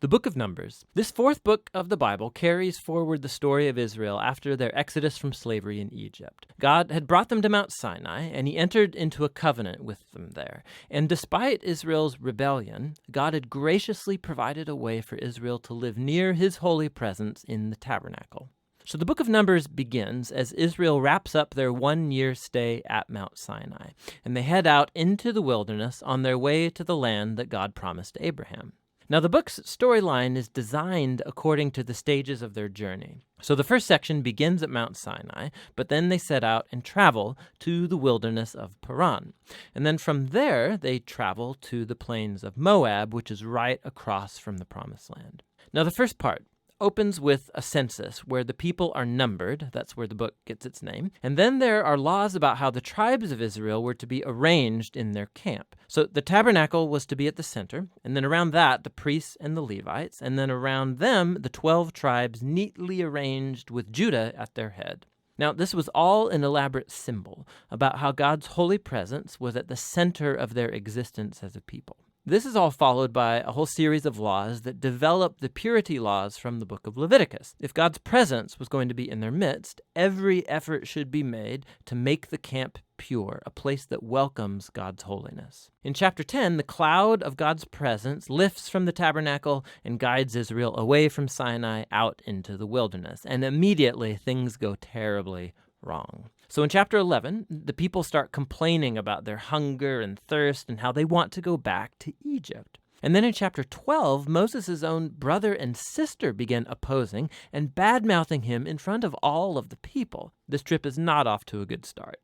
The Book of Numbers. This fourth book of the Bible carries forward the story of Israel after their exodus from slavery in Egypt. God had brought them to Mount Sinai, and he entered into a covenant with them there. And despite Israel's rebellion, God had graciously provided a way for Israel to live near his holy presence in the tabernacle. So the book of Numbers begins as Israel wraps up their 1-year stay at Mount Sinai, and they head out into the wilderness on their way to the land that God promised Abraham. Now, the book's storyline is designed according to the stages of their journey. So the first section begins at Mount Sinai, but then they set out and travel to the wilderness of Paran. And then from there, they travel to the plains of Moab, which is right across from the Promised Land. Now, the first part opens with a census where the people are numbered. That's where the book gets its name. And then there are laws about how the tribes of Israel were to be arranged in their camp. So the tabernacle was to be at the center, and then around that, the priests and the Levites, and then around them, the 12 tribes neatly arranged with Judah at their head. Now, this was all an elaborate symbol about how God's holy presence was at the center of their existence as a people. This is all followed by a whole series of laws that develop the purity laws from the book of Leviticus. If God's presence was going to be in their midst, every effort should be made to make the camp pure, a place that welcomes God's holiness. In chapter 10, the cloud of God's presence lifts from the tabernacle and guides Israel away from Sinai out into the wilderness, and immediately things go terribly wrong. So in chapter 11, the people start complaining about their hunger and thirst and how they want to go back to Egypt. And then in chapter 12, Moses' own brother and sister begin opposing and bad-mouthing him in front of all of the people. This trip is not off to a good start.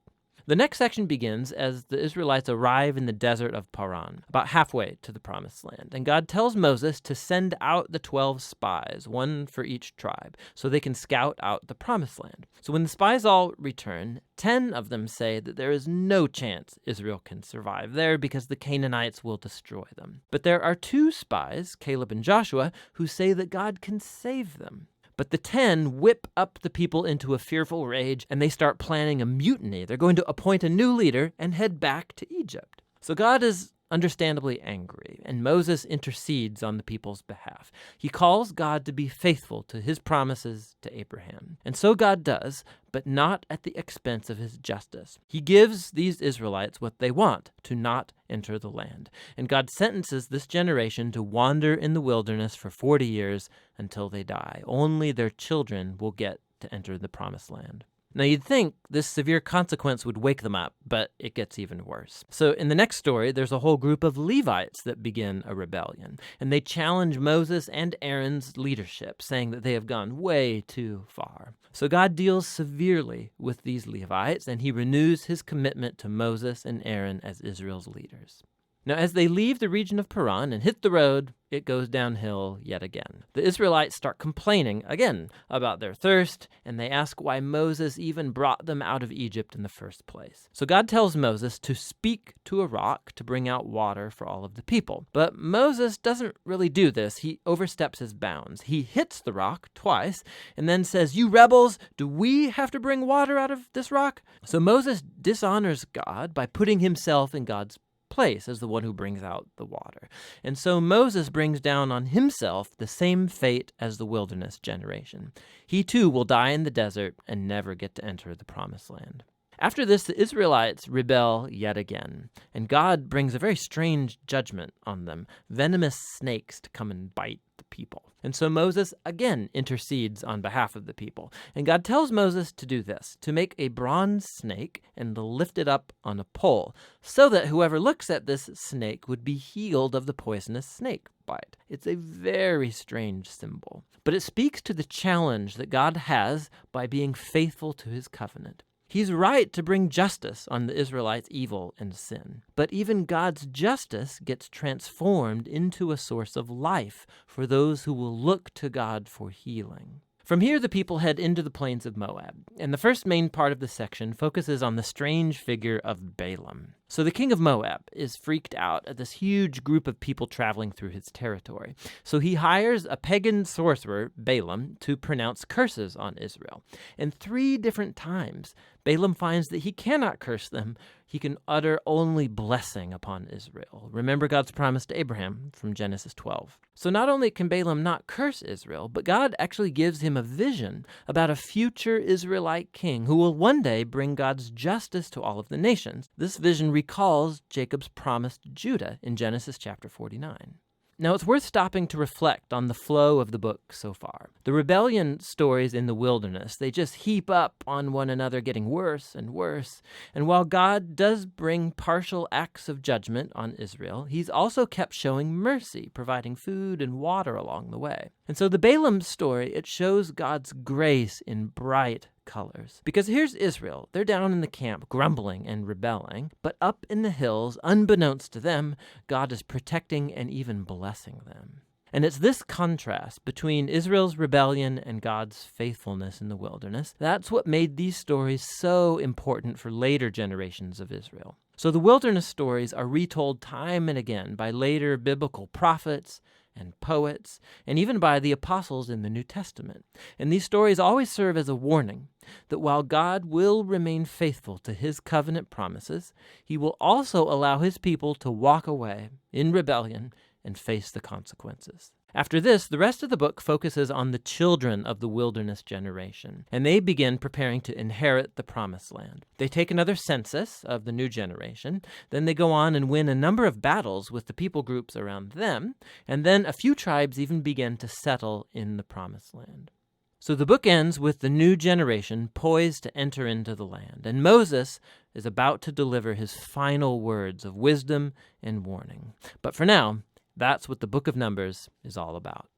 The next section begins as the Israelites arrive in the desert of Paran, about halfway to the Promised Land. And God tells Moses to send out the 12 spies, one for each tribe, so they can scout out the Promised Land. So when the spies all return, 10 of them say that there is no chance Israel can survive there because the Canaanites will destroy them. But there are 2 spies, Caleb and Joshua, who say that God can save them. But the 10 whip up the people into a fearful rage, and they start planning a mutiny. They're going to appoint a new leader and head back to Egypt. So God is understandably angry, and Moses intercedes on the people's behalf. He calls God to be faithful to his promises to Abraham. And so God does, but not at the expense of his justice. He gives these Israelites what they want, to not enter the land. And God sentences this generation to wander in the wilderness for 40 years until they die. Only their children will get to enter the Promised Land. Now, you'd think this severe consequence would wake them up, but it gets even worse. So in the next story, there's a whole group of Levites that begin a rebellion, and they challenge Moses and Aaron's leadership, saying that they have gone way too far. So God deals severely with these Levites, and he renews his commitment to Moses and Aaron as Israel's leaders. Now, as they leave the region of Paran and hit the road, it goes downhill yet again. The Israelites start complaining again about their thirst, and they ask why Moses even brought them out of Egypt in the first place. So God tells Moses to speak to a rock to bring out water for all of the people. But Moses doesn't really do this. He oversteps his bounds. He hits the rock twice and then says, "You rebels, do we have to bring water out of this rock?" So Moses dishonors God by putting himself in God's place as the one who brings out the water. And so Moses brings down on himself the same fate as the wilderness generation. He too will die in the desert and never get to enter the Promised Land. After this, the Israelites rebel yet again, and God brings a very strange judgment on them, venomous snakes to come and bite the people. And so Moses again intercedes on behalf of the people. And God tells Moses to do this, to make a bronze snake and to lift it up on a pole, so that whoever looks at this snake would be healed of the poisonous snake bite. It's a very strange symbol, but it speaks to the challenge that God has by being faithful to his covenant. He's right to bring justice on the Israelites' evil and sin. But even God's justice gets transformed into a source of life for those who will look to God for healing. From here, the people head into the plains of Moab, and the first main part of the section focuses on the strange figure of Balaam. So the king of Moab is freaked out at this huge group of people traveling through his territory. So he hires a pagan sorcerer, Balaam, to pronounce curses on Israel. And 3 different times, Balaam finds that he cannot curse them. He can utter only blessing upon Israel. Remember God's promise to Abraham from Genesis 12. So not only can Balaam not curse Israel, but God actually gives him a vision about a future Israelite king who will one day bring God's justice to all of the nations. This vision recalls Jacob's promise to Judah in Genesis chapter 49. Now, it's worth stopping to reflect on the flow of the book so far. The rebellion stories in the wilderness, they just heap up on one another, getting worse and worse. And while God does bring partial acts of judgment on Israel, he's also kept showing mercy, providing food and water along the way. And so the Balaam story, it shows God's grace in bright colors. Because here's Israel. They're down in the camp, grumbling and rebelling. But up in the hills, unbeknownst to them, God is protecting and even blessing them. And it's this contrast between Israel's rebellion and God's faithfulness in the wilderness. That's what made these stories so important for later generations of Israel. So the wilderness stories are retold time and again by later biblical prophets and poets, and even by the apostles in the New Testament. And these stories always serve as a warning that while God will remain faithful to his covenant promises, he will also allow his people to walk away in rebellion and face the consequences. After this, the rest of the book focuses on the children of the wilderness generation, and they begin preparing to inherit the promised land. They take another census of the new generation, then they go on and win a number of battles with the people groups around them, and then a few tribes even begin to settle in the promised land. So the book ends with the new generation poised to enter into the land, and Moses is about to deliver his final words of wisdom and warning. But for now, that's what the book of Numbers is all about.